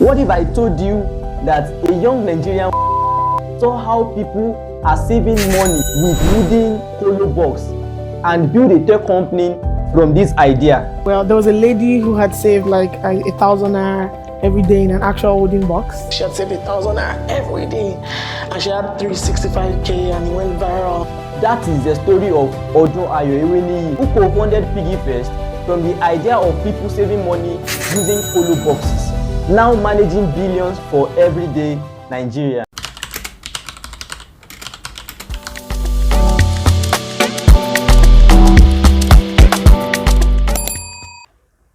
What if I told you that a young Nigerian saw how people are saving money with wooden Kolo box and build a tech company from this idea? Well, there was a lady who had saved like 1,000 naira every day in an actual wooden box. She had saved 1,000 naira every day and she had 365k and it went viral. That is the story of Odunayo Eweniyi, who co-founded PiggyVest from the idea of people saving money using Kolo boxes, now managing billions for everyday Nigerians.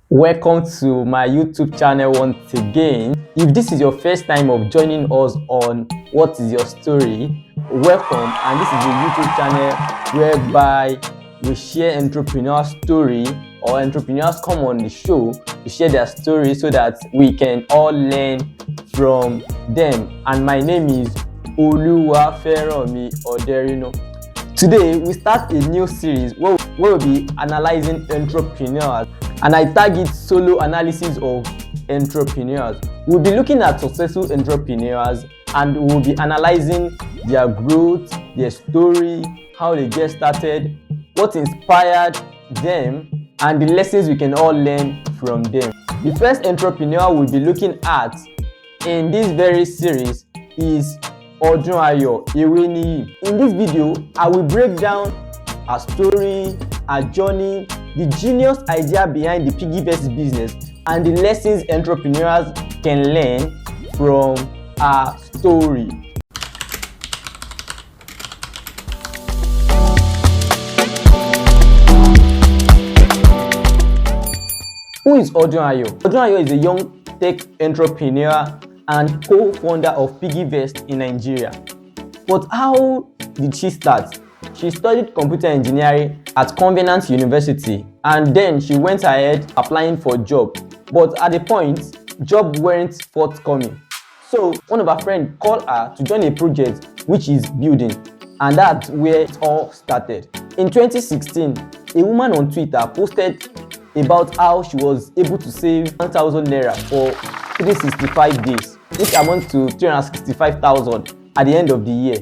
Welcome to my YouTube channel once again. If this is your first time of joining us on What is Your Story, welcome, and this is a YouTube channel whereby we share entrepreneur story, or entrepreneurs come on the show to share their story so that we can all learn from them. And my name is Oluwaferomi Oderino. Today we start a new series where we'll be analyzing entrepreneurs, and I target solo analysis of entrepreneurs. We'll be looking at successful entrepreneurs and we'll be analyzing their growth, their story, how they get started, what inspired them, and the lessons we can all learn from them. The first entrepreneur we'll be looking at in this very series is Odunayo Eweniyi. In this video, I will break down her story, her journey, the genius idea behind the PiggyVest business, and the lessons entrepreneurs can learn from her story. Who is Odunayo? Odunayo is a young tech entrepreneur and co-founder of PiggyVest in Nigeria. But how did she start? She studied computer engineering at Convenience University, and then she went ahead applying for a job. But at the point, jobs weren't forthcoming. So one of her friends called her to join a project which is building, and that's where it all started. In 2016, a woman on Twitter posted about how she was able to save 1,000 naira for 365 days, which amounts to 365,000 at the end of the year.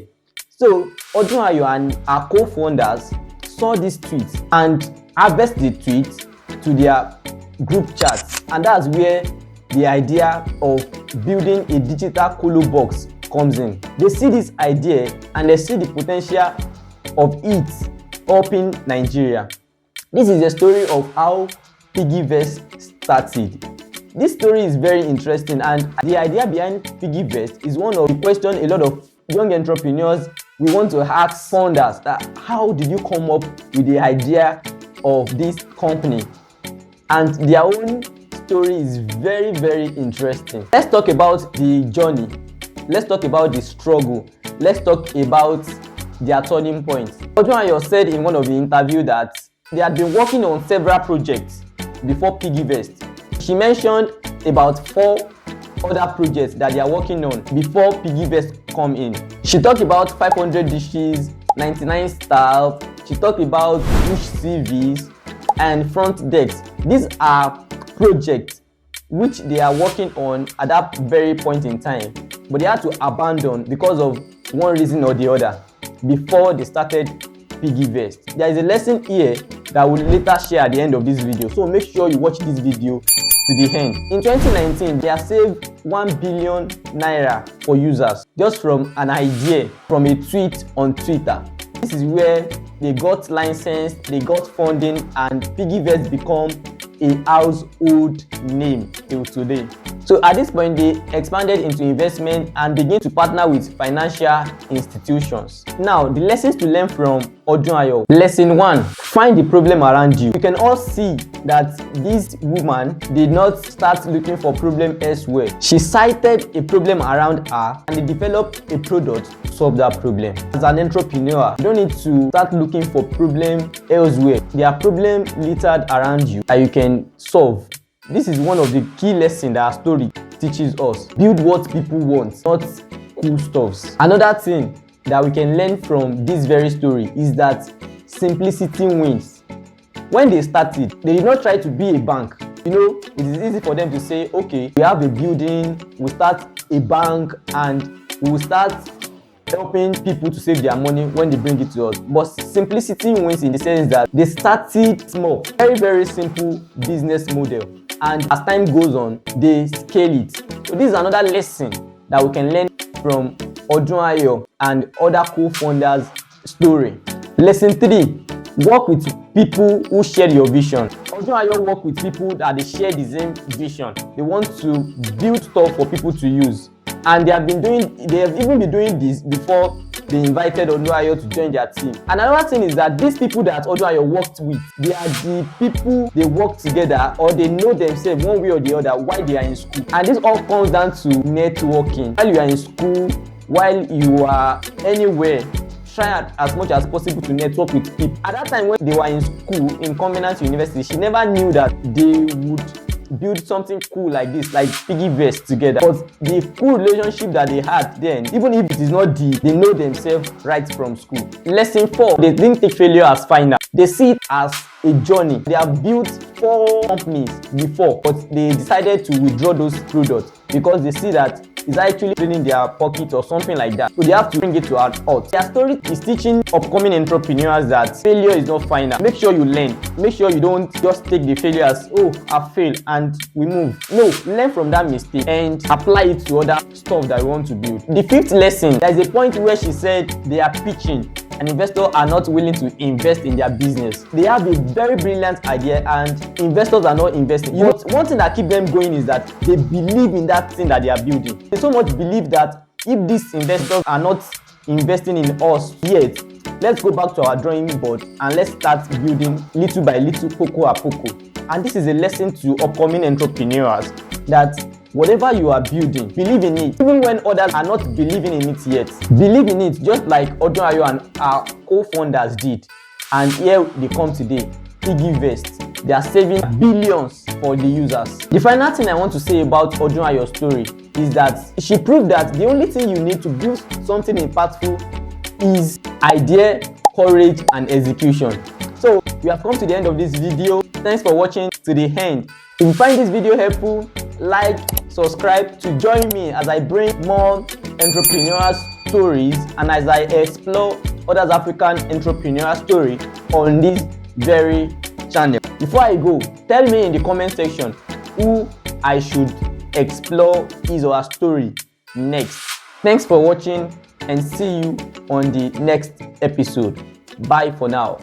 So Odunayo and her co-founders saw this tweet and harvested the tweet to their group chats, and that's where the idea of building a digital Kolo box comes in. They see this idea and they see the potential of it helping Nigeria. This is the story of how PiggyVest started. This story is very interesting, and the idea behind PiggyVest is one of the questions a lot of young entrepreneurs we want to ask founders, that how did you come up with the idea of this company? And their own story is very, very interesting. Let's talk about the journey. Let's talk about the struggle. Let's talk about their turning points. Odunayo said in one of the interviews that they had been working on several projects before PiggyVest. She mentioned about 4 other projects that they are working on before PiggyVest come in. She talked about 500 dishes, 99 staff. She talked about push CVs and front decks. These are projects which they are working on at that very point in time, but they had to abandon because of one reason or the other before they started PiggyVest. There is a lesson here that I will later share at the end of this video, so make sure you watch this video to the end. In 2019, they have saved 1 billion naira for users just from an idea, from a tweet on Twitter. This is where they got licensed, they got funding, and PiggyVest become a household name till today. So at this point, they expanded into investment and began to partner with financial institutions. Now, the lessons to learn from Odunayo. Lesson 1, find the problem around you. You can all see that this woman did not start looking for problem elsewhere. She cited a problem around her and they developed a product to solve that problem. As an entrepreneur, you don't need to start looking for problem elsewhere. There are problems littered around you that you can solve. This is one of the key lessons that our story teaches us. Build what people want, not cool stuffs. Another thing that we can learn from this very story is that simplicity wins. When they started, they did not try to be a bank. You know, it is easy for them to say, okay, we have a building, we start a bank, and we will start helping people to save their money when they bring it to us. But simplicity wins in the sense that they started small, very, very simple business model. And as time goes on, they scale it. So this is another lesson that we can learn from Odunayo and other co-founders' story. Lesson 3, work with people who share your vision. Odunayo work with people that they share the same vision. They want to build stuff for people to use. And they have even been doing this before they invited Odunayo to join their team. Another thing is that these people that Odunayo worked with, they are the people they work together, or they know themselves one way or the other while they are in school. And this all comes down to networking. While you are in school, while you are anywhere, try as much as possible to network with people. At that time when they were in school in Covenant University, she never knew that they would build something cool like this, like PiggyVest together. But the cool relationship that they had then, even if it is not deep, they know themselves right from school. Lesson 4, they didn't take failure as final. They see it as a journey. They have built 4 companies before, but they decided to withdraw those products because they see that it's actually draining their pocket or something like that. So they have to bring it to out. Their story is teaching upcoming entrepreneurs that failure is not final. Make sure you learn. Make sure you don't just take the failure as, oh, I failed and we move. No, learn from that mistake and apply it to other stuff that you want to build. The 5th lesson, there is a point where she said they are pitching and investors are not willing to invest in their business. They have a very brilliant idea and investors are not investing. But one thing that keeps them going is that they believe in that thing that they are building. They so much believe that if these investors are not investing in us yet, let's go back to our drawing board and let's start building little by little, poco a poco. And this is a lesson to upcoming entrepreneurs that whatever you are building, believe in it. Even when others are not believing in it yet, believe in it, just like Odunayo and our co-founders did. And here they come today, PiggyVest. They are saving billions for the users. The final thing I want to say about Odunayo's story is that she proved that the only thing you need to build something impactful is idea, courage, and execution. So we have come to the end of this video. Thanks for watching to the end. If you find this video helpful, like, subscribe to join me as I bring more entrepreneurial stories and as I explore other African entrepreneurial story on this very channel. Before I go, tell me in the comment section who I should explore his or her story next. Thanks for watching and see you on the next episode. Bye for now.